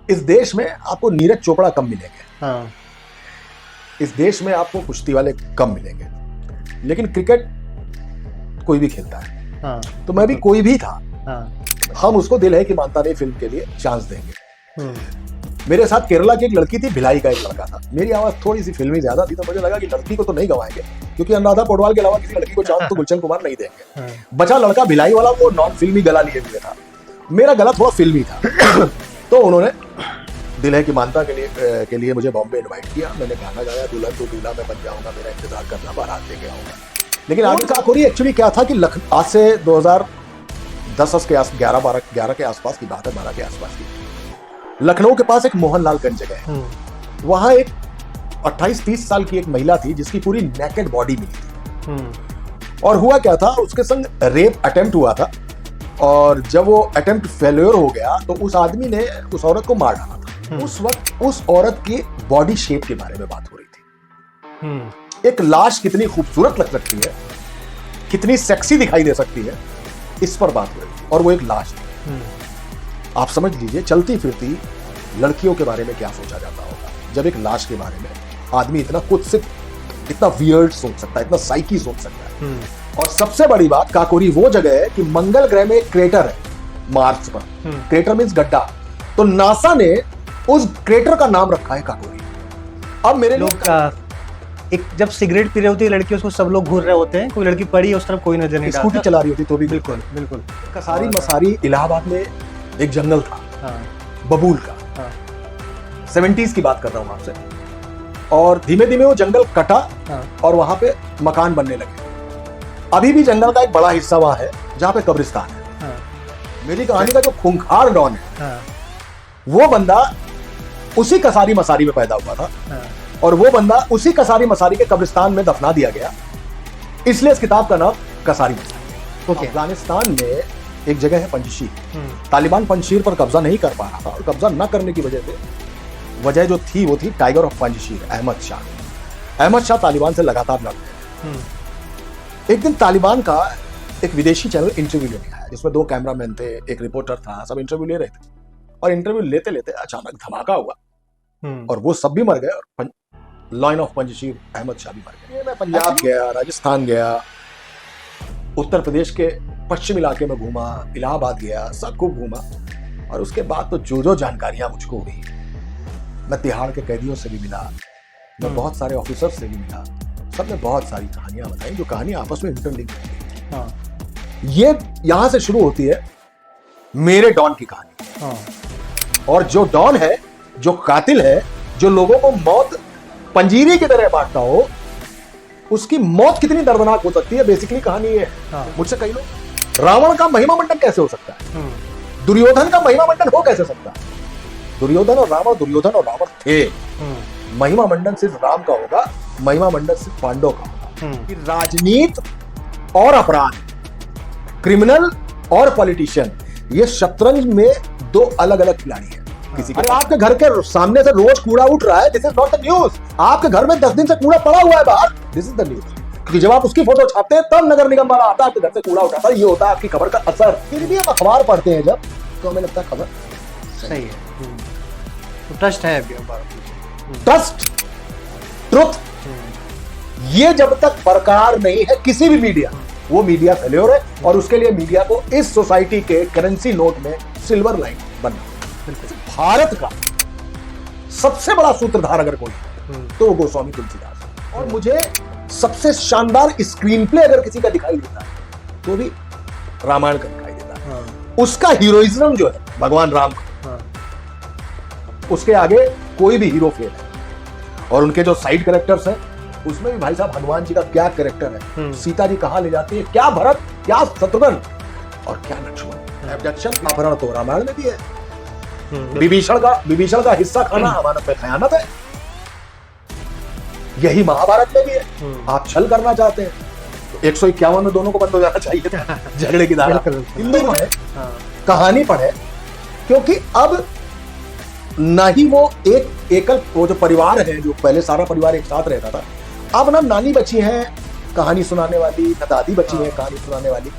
इस देश में आपको नीरज चोपड़ा कम मिलेंगे, हाँ, इस देश में आपको कुश्ती वाले कम मिलेंगे, लेकिन क्रिकेट कोई भी खेलता है। हाँ, तो मैं भी कोई भी था, हाँ, हम उसको दिल है कि मानता नहीं फिल्म के लिए चांस देंगे। हम्म, मेरे साथ केरला की एक लड़की थी, भिलाई का एक लड़का था। मेरी आवाज थोड़ी सी फिल्मी ज्यादा थी, तो मुझे लगा कि लड़की को तो नहीं गवाएंगे, क्योंकि अनुराधा पौडवाल के अलावा किसी लड़की को चांस तो गुलशन कुमार नहीं देंगे। हाँ, बचा लड़का भिलाई वाला, वो नॉन फिल्मी गला लिए हुए था, मेरा गला थोड़ा फिल्मी था। तो उन्होंने दिल है कि मानता के लिए मुझे बॉम्बे इनवाइट किया। मैंने गाना गाया, दुल्हन तो दूल्हा मैं बन जाऊंगा, मेरा इंतजार करना, बारात लेके आऊंगा। लेकिन आगे काकोरी एक्चुअली क्या था कि आज से 2010 के 11 के आसपास की बात है, 12 के आसपास की। लखनऊ के पास एक मोहनलालगंज जगह है, वहां एक 28-30 साल की एक महिला थी जिसकी पूरी नेकेड बॉडी मिली थी। और हुआ क्या था, उसके संग रेप अटेम्प्ट हुआ था, और जब वो अटेम्प्ट फेल्योर हो गया तो उस आदमी ने उस औरत को मार डाला था। उस वक्त उस औरत की बॉडी शेप के बारे में बात हो रही थी। एक लाश कितनी खूबसूरत लग सकती है, कितनी सेक्सी दिखाई दे सकती है, इस पर बात हो रही थी। और वो एक लाश थी। आप समझ लीजिए चलती फिरती लड़कियों के बारे में क्या सोचा जाता होगा जब एक लाश के बारे में आदमी इतना कुत्सित, इतना वियर्ड सोच सकता है, इतना साइकी सोच सकता है। और सबसे बड़ी बात, काकोरी वो जगह है कि मंगल ग्रह में एक क्रेटर है, मार्स पर। क्रेटर मींस गड्ढा, तो नासा ने उस क्रेटर का नाम रखा है काकोरी। अब मेरे लोग एक जब सिगरेट पी रही होती है लड़की, उसको सब लोग घूर रहे होते हैं, कोई लड़की पड़ी है उस तरफ कोई नजर नहीं डालता, स्कूटी चला रही होती तो भी बिल्कुल बिल्कुल। कसारी मसारी इलाहाबाद में एक जंगल था, हाँ, बबूल का। हाँ, 70s की बात कर रहा हूं आपसे। और धीमे धीमे वो जंगल कटा, हाँ, और वहां पे मकान बनने लगे। अभी भी जंगल का एक बड़ा हिस्सा वहां है जहां पे कब्रिस्तान है। हाँ, मेरी कहानी का जो खूंखार डॉन है, हाँ, वो बंदा उसी कसारी मसारी में पैदा हुआ था, हाँ, और वो बंदा उसी कसारी मसारी के कब्रिस्तान में दफना दिया गया। इसलिए इस किताब का नाम कसारी मसारी। ओके। अफगानिस्तान में एक जगह है पंजशीर। तालिबान पंजशीर पर कब्जा नहीं कर पा रहा था, और कब्जा न करने की वजह जो थी वो थी टाइगर ऑफ पंजशीर, अहमद शाह। अहमद शाह तालिबान से लगातार लड़ रहे थे। एक दिन तालिबान का एक विदेशी चैनल इंटरव्यू लेने आया, जिसमें 2 कैमरामैन थे, एक रिपोर्टर था, सब इंटरव्यू ले रहे थे। और इंटरव्यू लेते लेते अचानक धमाका हुआ, और वो सब भी मर गए, और लाइन ऑफ पंजशीर अहमद शाह भी मर गए। मैं पंजाब गया, राजस्थान गया, उत्तर प्रदेश के पश्चिम इलाके में घूमा, इलाहाबाद गया, सब खूब घूमा। और उसके बाद तो जो जानकारियां मुझको हुई, मैं तिहाड़ के कैदियों से भी मिला, मैं बहुत सारे ऑफिसर से भी मिला, सबने बहुत सारी कहानियां बताई, जो कहानियां आपस में इंटरलिंक होती हैं। ये यहां से शुरू होती है मेरे डॉन की कहानी। और जो डॉन है, जो कातिल है, जो लोगों को मौत पंजीरी की तरह बांटता हो, उसकी मौत कितनी दर्दनाक हो सकती है, बेसिकली कहानी ये है। मुझसे कई लोग, रावण का महिमा मंडन कैसे हो सकता है, दुर्योधन का महिमा मंडन हो कैसे सकता है? दुर्योधन और रावण थे। महिमा मंडन सिर्फ राम का होगा, महिमा मंडन सिर्फ पांडव का होगा। कि राजनीति और अपराध, क्रिमिनल और पॉलिटिशियन, ये शतरंज में 2 अलग अलग खिलाड़ी हैं। किसी अरे आपके घर के सामने से रोज कूड़ा उठ रहा है, this is not the news. आपके घर में 10 दिन से कूड़ा पड़ा हुआ है बाहर, दिस इज द न्यूज। क्योंकि जब आप उसकी फोटो छापते हैं तब नगर निगम वाला आता है, आपके घर से कूड़ा उठाता है, ये होता है आपकी खबर का असर। फिर भी हम अखबार पढ़ते हैं जब, तो हमें लगता है खबर सही है। तो ट्रस्ट है अभी, ट्रस्ट, ट्रुथ, ये जब तक बरकरार नहीं है किसी भी मीडिया, वो मीडिया फेल्योर है। और उसके लिए मीडिया को इस सोसाइटी के करेंसी नोट में सिल्वर लाइन बनना। भारत का सबसे बड़ा सूत्रधार अगर कोई है तो वो गोस्वामी तुलसीदास है। और मुझे सबसे शानदार स्क्रीन प्ले अगर किसी का दिखाई देता है तो भी रामायण का दिखाई देता है। उसका हीरोइज्म जो है भगवान राम का, उसके आगे कोई भी हीरो फेल है। और उनके जो साइड कैरेक्टर्स हैं, उसमें भी भाई साहब हनुमान जी का क्या कैरेक्टर है, सीता जी कहां ले जाती है, क्या भरत, क्या शत्रुघ्न और क्या लक्ष्मण। एब्डक्शन, अपहरण तो रामायण में भी है। विभीषण का हिस्सा खाना अमानत में खयानत है, यही महाभारत में भी है। आप छल करना चाहते हैं तो 151 में दोनों को बंद हो जाना चाहिए था, झगड़े की धारा। हिंदी पढ़े, कहानी पढ़े, क्योंकि अब ना ही वो वो जो परिवार है, जो पहले सारा परिवार एक साथ रहता था, अब ना नानी बची है कहानी सुनाने वाली, ना दादी बची है कहानी सुनाने वाली।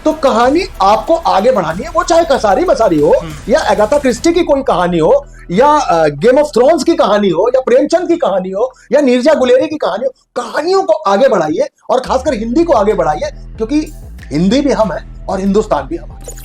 तो कहानी आपको आगे बढ़ानी है, वो चाहे कसारी मसारी हो या अगाथा क्रिस्टी की कोई कहानी हो या गेम ऑफ थ्रोन्स की कहानी हो या प्रेमचंद की कहानी हो या नीरजा गुलेरी की कहानी हो, कहानियों को आगे बढ़ाइए और खासकर हिंदी को आगे बढ़ाइए, क्योंकि हिंदी भी हम है और हिंदुस्तान भी हमारा।